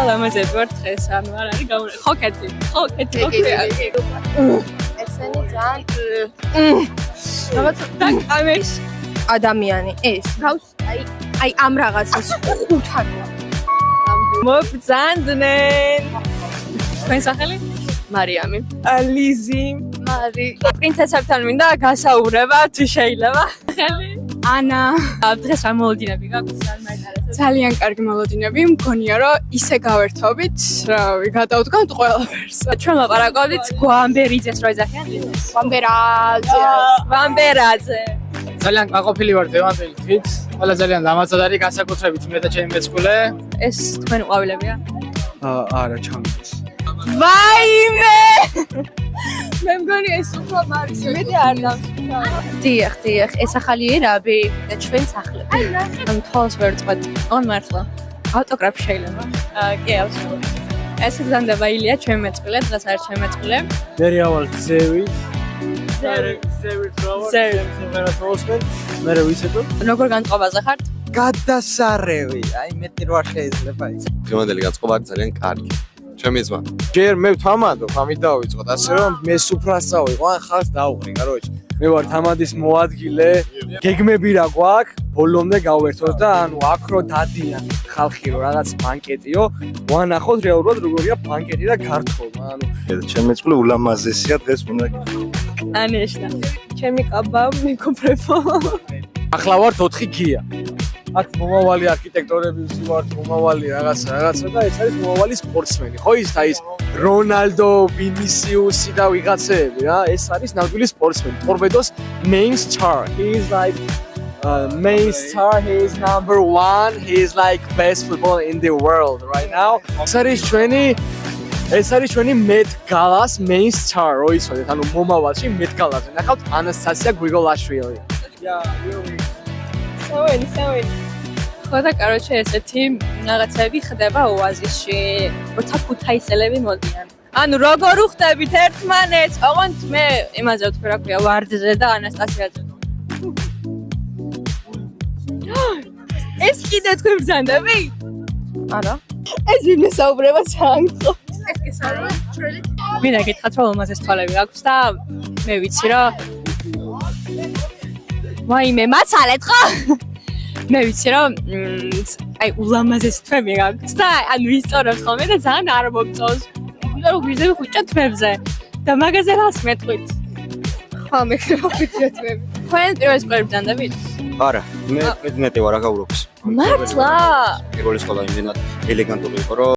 ლამაზები ვარ დღეს, ანუ არ არის გამორე. ხოქეთი. ესენი ძალიან რაღაც დაკამეს ადამიანი ეს გავს აი ამ რაღაცას ხუთანია. მობრძანდნენ. თქვენ სახელი? მარიამი. ლიზი. მარი. პრინცესებთან მინდა გასაუბრება, თუ შეიძლება. ხელი? ანა. დღეს რა მოლოდინები გაქვს? არ მაინტერესებს. ძალიან კარგი მოლოდინები, მგონია რომ ისე გავერთობით, რავი, გადავდგამთ ყველაფერს. ჩვენ ლაპარაკობდით გვამბერიძეს რო ეძახიან? ვამბერაძე. ძალიან გაყოფილი ვარ დევანდელი თვით. ყველა ძალიან ლამაზად არის, განსაკუთრებით მე და ჩემი მეწყვილე. ეს თქვენ ყვავილებია? არა, ჩამიგდეს. ვაიმე! მე მგონი ეს უფრო მარის მეტი არ დავსვლა. დიახ, ეს ახალი ერაბი და ჩვენ სახლები. ან თვალს ვერ წვეთ. ან მართლა. ავტოგრაფი შეიძლება? კი, ავსულტ. ეს გზანდება ილია, ჩემი მეწყვილე, დღეს არის ჩემი მეწყვილე. მე რავალ ზევი. მე ვიცოდო. როგორ განწყობაზე ხართ? გადასარევი. აი მეტი რა შეიძლება ის. დღევანდელი განწყობა არის ძალიან კარგი. ჩემი ძმა. ჯერ მე ვთამადობ, ამით დავიწყოთ, ასე რომ მე სუფრასა ვიყო, ან ხალხს დავუყრი, კაროჩი. მე ვარ თამადის მოადგილე. გეგმები რა გვაქვს? ბოლომდე გავერთოთ და ანუ აქ რო დადიან ხალხი რო რაღაც ბანკეტიო, ვანახოთ რეალურად როგორია ბანკეტი და გართობა, ანუ ჩემი მეწყვილე ულამაზესია დღეს უნდა ანიშნა. ჩემი კაბა მეკობრებო. ახლა ვართ 4 გია. აქ მომავალი არქიტექტორები ვსივართ, მომავალი რაღაცა და ეს არის მომავალი სპორტსმენი. ხო ის ის რონალდო, ვინისიუსი და ვიღაცები რა, ეს არის ნამდვილი სპორტსმენი. Torpedo's main star. He is like main star, he is number 1, he is like best footballer in the world right now. ეს არის ჩვენი Met Galas main star, რო იცოდეთ, ანუ მომავალში Met Galas-ზე ნახავთ ანასტასია გრიგოლაშვილი. სავენ. ხო და კაროჩე ესეთი რაღაცები ხდება ოაზისში. როცა ქუთაისელები მოდიან. ანუ როგორ უხდებით ერთმანეთს? ოღონდ მე იმაზე ვთქვი, რა ქვია, ვარდზე და ანასტასიაძე. ეს კიდე თქვენ ბრძანდები? არა. ეს ვინმე საუბრება ჩანგო. ეს კი საუბრობ ჩვენი. მინდა გითხრათ რომ ლამაზეს თვალები აქვს და მე ვიცი რომ ვაიმე მაცალეთ ხო? მე ვიცი რომ აი ულამაზეს თვები გაქვს და ანუ ისწორებს ხოლმე და ძალიან არ მომწონს. ვიღარ გვიზები ხუჭა თვებზე და მაგაზე რას მეტყვით? ხო, მე ხუჭა თვები. თქვენ პირველ სკოლაში ბრძანდებით? არა, მე პრეზიდენტი ვარ აქ ევროპის. მართლა? პირველი სკოლა იმდენად ელეგანტური იყო, რომ